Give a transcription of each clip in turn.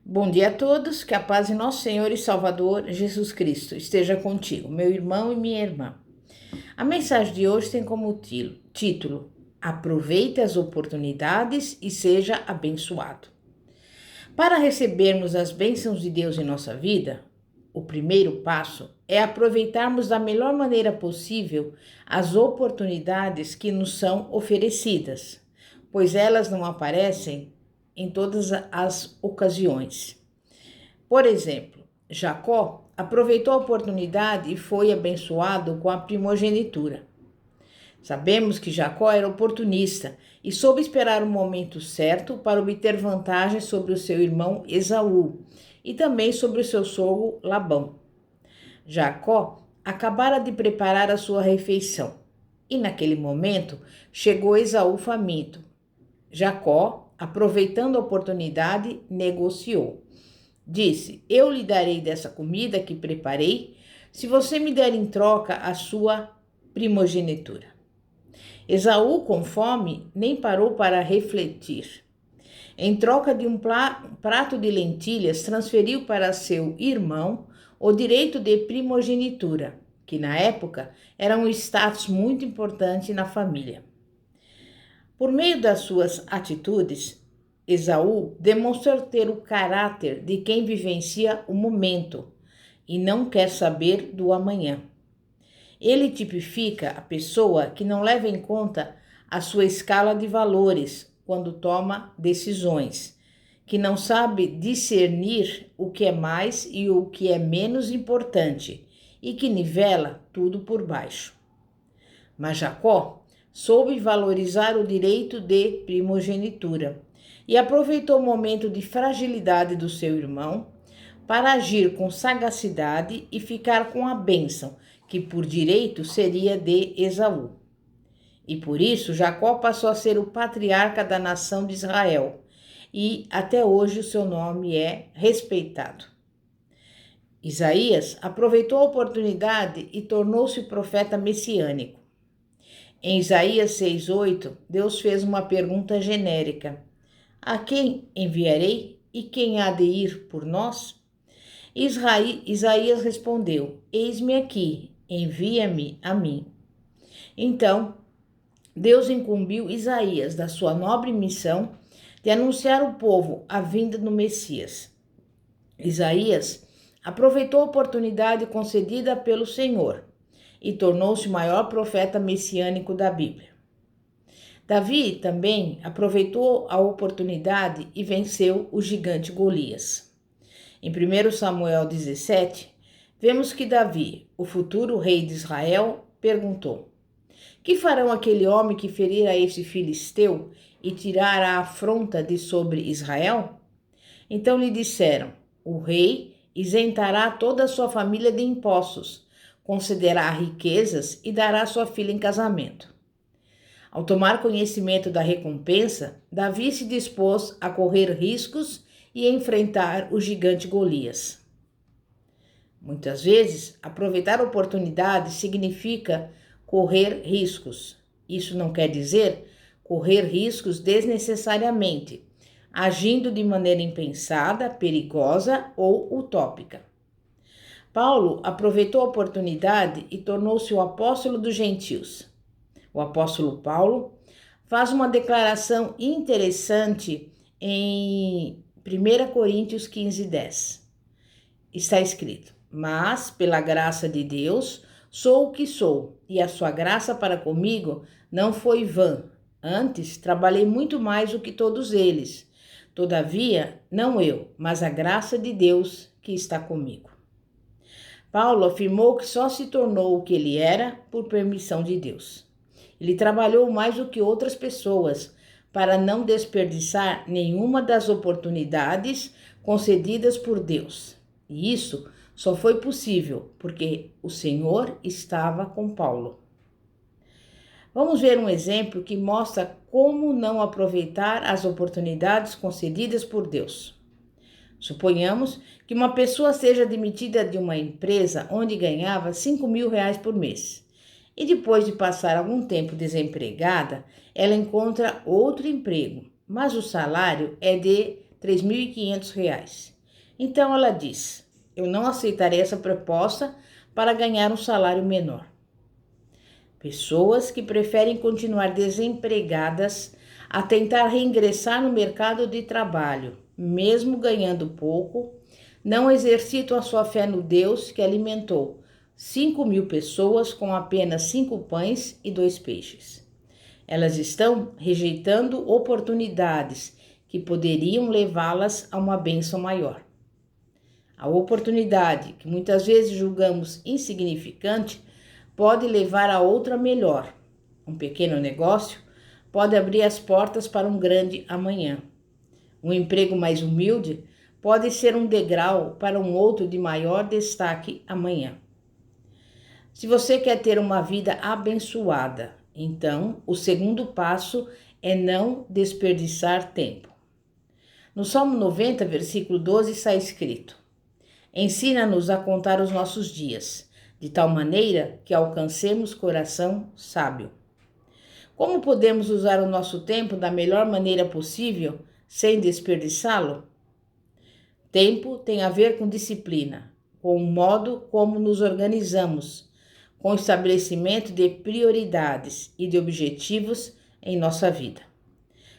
Bom dia a todos, que a paz de nosso Senhor e Salvador Jesus Cristo esteja contigo, meu irmão e minha irmã. A mensagem de hoje tem como título: Aproveite as oportunidades e seja abençoado. Para recebermos as bênçãos de Deus em nossa vida, o primeiro passo é aproveitarmos da melhor maneira possível as oportunidades que nos são oferecidas, pois elas não aparecem em todas as ocasiões. Por exemplo, Jacó aproveitou a oportunidade e foi abençoado com a primogenitura. Sabemos que Jacó era oportunista e soube esperar o momento certo para obter vantagem sobre o seu irmão Esaú e também sobre o seu sogro Labão. Jacó acabara de preparar a sua refeição e, naquele momento, chegou Esaú faminto. Jacó, aproveitando a oportunidade, negociou. Disse: Eu lhe darei dessa comida que preparei, se você me der em troca a sua primogenitura. Esaú, com fome, nem parou para refletir. Em troca de um prato de lentilhas, transferiu para seu irmão o direito de primogenitura, que na época era um status muito importante na família. Por meio das suas atitudes, Esaú demonstrou ter o caráter de quem vivencia o momento e não quer saber do amanhã. Ele tipifica a pessoa que não leva em conta a sua escala de valores quando toma decisões, que não sabe discernir o que é mais e o que é menos importante e que nivela tudo por baixo. Mas Jacó soube valorizar o direito de primogenitura e aproveitou o momento de fragilidade do seu irmão para agir com sagacidade e ficar com a bênção, que por direito seria de Esaú. E por isso Jacó passou a ser o patriarca da nação de Israel, e até hoje o seu nome é respeitado. Isaías aproveitou a oportunidade e tornou-se profeta messiânico. Em Isaías 6:8, Deus fez uma pergunta genérica: A quem enviarei e quem há de ir por nós? Isaías respondeu: Eis-me aqui, envia-me a mim. Então, Deus incumbiu Isaías da sua nobre missão de anunciar ao povo a vinda do Messias. Isaías aproveitou a oportunidade concedida pelo Senhor e tornou-se o maior profeta messiânico da Bíblia. Davi também aproveitou a oportunidade e venceu o gigante Golias. Em 1 Samuel 17, vemos que Davi, o futuro rei de Israel, perguntou: Que farão aquele homem que ferir a este filisteu e tirar a afronta de sobre Israel? Então lhe disseram: O rei isentará toda a sua família de impostos, concederá riquezas e dará sua filha em casamento. Ao tomar conhecimento da recompensa, Davi se dispôs a correr riscos e enfrentar o gigante Golias. Muitas vezes, aproveitar a oportunidade significa correr riscos. Isso não quer dizer correr riscos desnecessariamente, agindo de maneira impensada, perigosa ou utópica. Paulo aproveitou a oportunidade e tornou-se o apóstolo dos gentios. O apóstolo Paulo faz uma declaração interessante em 1 Coríntios 15:10. Está escrito: Mas, pela graça de Deus, sou o que sou, e a sua graça para comigo não foi vã. Antes, trabalhei muito mais do que todos eles. Todavia, não eu, mas a graça de Deus que está comigo. Paulo afirmou que só se tornou o que ele era por permissão de Deus. Ele trabalhou mais do que outras pessoas para não desperdiçar nenhuma das oportunidades concedidas por Deus. E isso só foi possível porque o Senhor estava com Paulo. Vamos ver um exemplo que mostra como não aproveitar as oportunidades concedidas por Deus. Suponhamos que uma pessoa seja demitida de uma empresa onde ganhava R$ 5.000 por mês. E depois de passar algum tempo desempregada, ela encontra outro emprego, mas o salário é de R$ 3.500. Então ela diz: eu não aceitarei essa proposta para ganhar um salário menor. Pessoas que preferem continuar desempregadas a tentar reingressar no mercado de trabalho, mesmo ganhando pouco, não exercitam a sua fé no Deus que alimentou 5.000 pessoas com apenas 5 pães e 2 peixes. Elas estão rejeitando oportunidades que poderiam levá-las a uma bênção maior. A oportunidade, que muitas vezes julgamos insignificante, pode levar a outra melhor. Um pequeno negócio pode abrir as portas para um grande amanhã. Um emprego mais humilde pode ser um degrau para um outro de maior destaque amanhã. Se você quer ter uma vida abençoada, então o segundo passo é não desperdiçar tempo. No Salmo 90, versículo 12, está escrito: ensina-nos a contar os nossos dias, de tal maneira que alcancemos coração sábio. Como podemos usar o nosso tempo da melhor maneira possível, sem desperdiçá-lo? Tempo tem a ver com disciplina, com o modo como nos organizamos, com o estabelecimento de prioridades e de objetivos em nossa vida.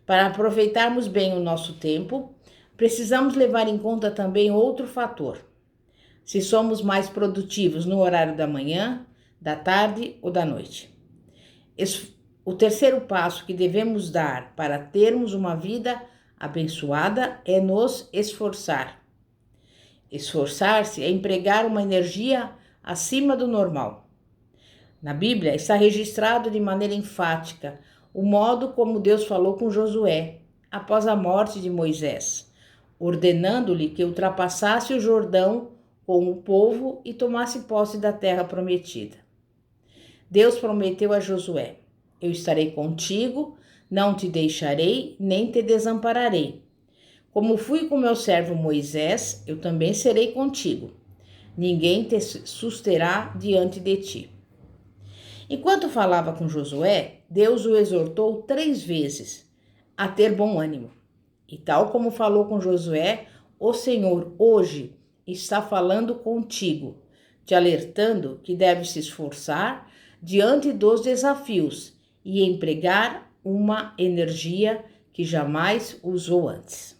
Para aproveitarmos bem o nosso tempo, precisamos levar em conta também outro fator: se somos mais produtivos no horário da manhã, da tarde ou da noite. O terceiro passo que devemos dar para termos uma vida abençoada é nos esforçar. Esforçar-se é empregar uma energia acima do normal. Na Bíblia está registrado de maneira enfática o modo como Deus falou com Josué após a morte de Moisés, ordenando-lhe que ultrapassasse o Jordão com o povo e tomasse posse da terra prometida. Deus prometeu a Josué: eu estarei contigo, não te deixarei, nem te desampararei. Como fui com meu servo Moisés, eu também serei contigo. Ninguém te susterá diante de ti. Enquanto falava com Josué, Deus o exortou 3 vezes a ter bom ânimo. E tal como falou com Josué, o Senhor hoje está falando contigo, te alertando que deve se esforçar diante dos desafios e empregar uma energia que jamais usou antes.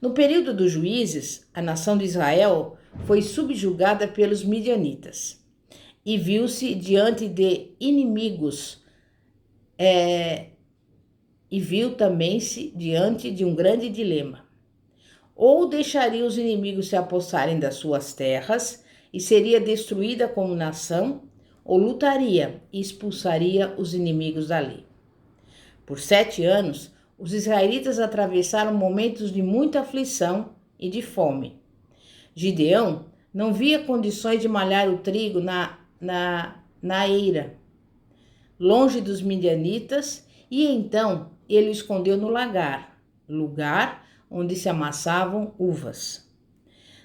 No período dos juízes, a nação de Israel foi subjugada pelos midianitas e viu-se diante de inimigos e viu também-se diante de um grande dilema. Ou deixaria os inimigos se apossarem das suas terras e seria destruída como nação, ou lutaria e expulsaria os inimigos dali. Por 7 anos, os israelitas atravessaram momentos de muita aflição e de fome. Gideão não via condições de malhar o trigo na eira, longe dos midianitas, e então ele o escondeu no lagar, lugar onde se amassavam uvas.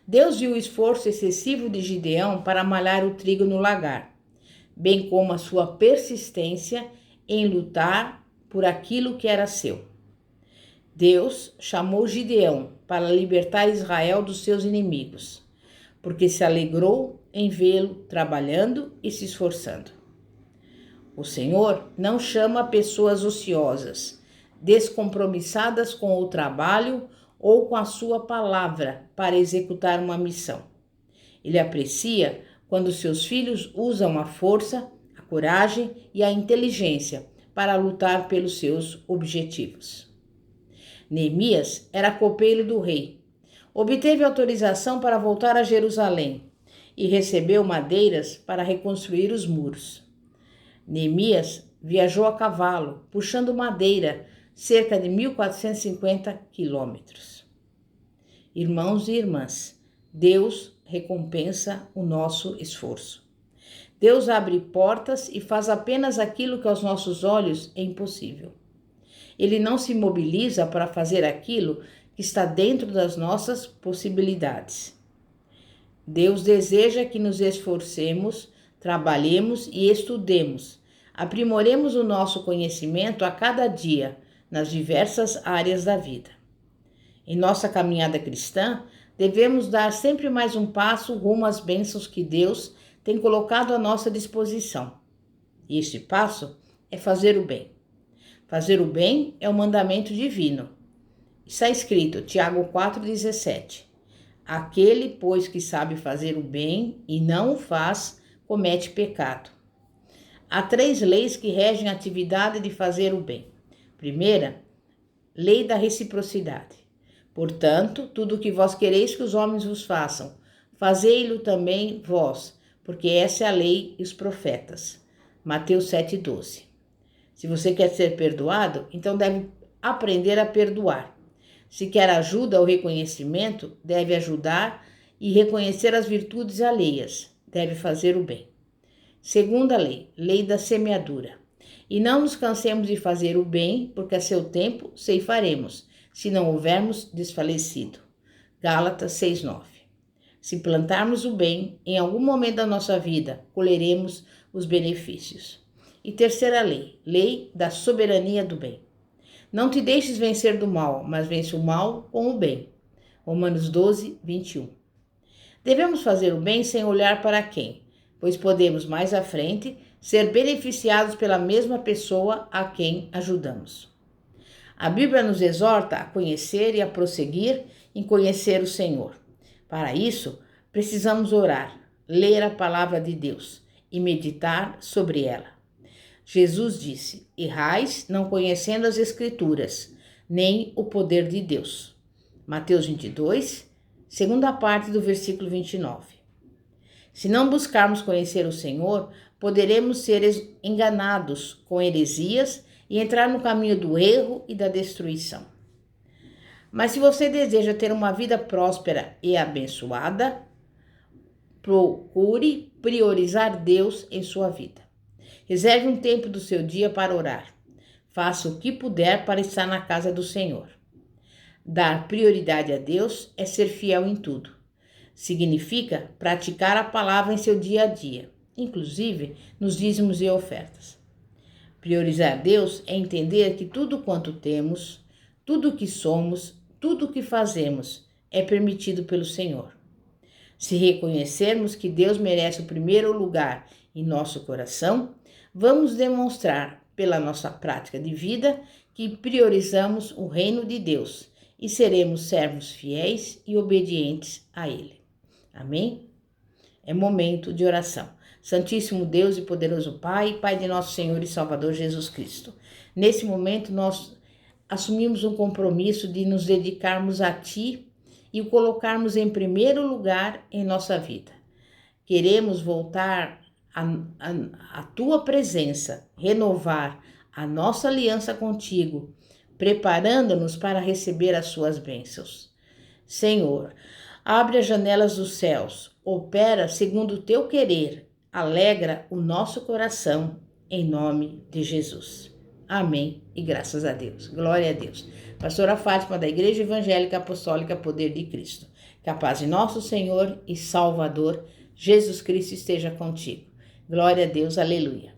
Deus viu o esforço excessivo de Gideão para malhar o trigo no lagar, bem como a sua persistência em lutar por aquilo que era seu. Deus chamou Gideão para libertar Israel dos seus inimigos, porque se alegrou em vê-lo trabalhando e se esforçando. O Senhor não chama pessoas ociosas, descompromissadas com o trabalho ou com a sua palavra para executar uma missão. Ele aprecia quando seus filhos usam a força, a coragem e a inteligência para lutar pelos seus objetivos. Neemias era copeiro do rei. Obteve autorização para voltar a Jerusalém e recebeu madeiras para reconstruir os muros. Neemias viajou a cavalo, puxando madeira, cerca de 1.450 quilômetros. Irmãos e irmãs, Deus recompensa o nosso esforço. Deus abre portas e faz apenas aquilo que aos nossos olhos é impossível. Ele não se mobiliza para fazer aquilo que está dentro das nossas possibilidades. Deus deseja que nos esforcemos, trabalhemos e estudemos, aprimoremos o nosso conhecimento a cada dia nas diversas áreas da vida. Em nossa caminhada cristã, devemos dar sempre mais um passo rumo às bênçãos que Deus tem colocado à nossa disposição. E este passo é fazer o bem. Fazer o bem é o mandamento divino. Está escrito, Tiago 4,17. Aquele, pois, que sabe fazer o bem e não o faz, comete pecado. Há 3 leis que regem a atividade de fazer o bem. Primeira, lei da reciprocidade. Portanto, tudo o que vós quereis que os homens vos façam, fazei-lo também vós, porque essa é a lei e os profetas. Mateus 7,12. Se você quer ser perdoado, então deve aprender a perdoar. Se quer ajuda ou reconhecimento, deve ajudar e reconhecer as virtudes alheias. Deve fazer o bem. Segunda lei, lei da semeadura. E não nos cansemos de fazer o bem, porque a seu tempo ceifaremos, se não houvermos desfalecido. Gálatas 6,9. Se plantarmos o bem, em algum momento da nossa vida, colheremos os benefícios. E terceira lei, lei da soberania do bem. Não te deixes vencer do mal, mas vence o mal com o bem. Romanos 12:21. Devemos fazer o bem sem olhar para quem, pois podemos mais à frente ser beneficiados pela mesma pessoa a quem ajudamos. A Bíblia nos exorta a conhecer e a prosseguir em conhecer o Senhor. Para isso, precisamos orar, ler a palavra de Deus e meditar sobre ela. Jesus disse: errais não conhecendo as Escrituras, nem o poder de Deus. Mateus 22, segunda parte do versículo 29. Se não buscarmos conhecer o Senhor, poderemos ser enganados com heresias e entrar no caminho do erro e da destruição. Mas se você deseja ter uma vida próspera e abençoada, procure priorizar Deus em sua vida. Reserve um tempo do seu dia para orar. Faça o que puder para estar na casa do Senhor. Dar prioridade a Deus é ser fiel em tudo. Significa praticar a palavra em seu dia a dia, inclusive nos dízimos e ofertas. Priorizar Deus é entender que tudo quanto temos, tudo o que somos, tudo o que fazemos é permitido pelo Senhor. Se reconhecermos que Deus merece o primeiro lugar em nosso coração, vamos demonstrar pela nossa prática de vida que priorizamos o reino de Deus e seremos servos fiéis e obedientes a Ele. Amém? É momento de oração. Santíssimo Deus e poderoso Pai, Pai de nosso Senhor e Salvador Jesus Cristo. Nesse momento nós assumimos um compromisso de nos dedicarmos a Ti e o colocarmos em primeiro lugar em nossa vida. Queremos voltar a Tua presença, renovar a nossa aliança contigo, preparando-nos para receber as Suas bênçãos. Senhor, abre as janelas dos céus, opera segundo o Teu querer, alegra o nosso coração, em nome de Jesus. Amém e graças a Deus. Glória a Deus. Pastora Fátima, da Igreja Evangélica Apostólica Poder de Cristo. Que a paz de nosso Senhor e Salvador, Jesus Cristo, esteja contigo. Glória a Deus, aleluia.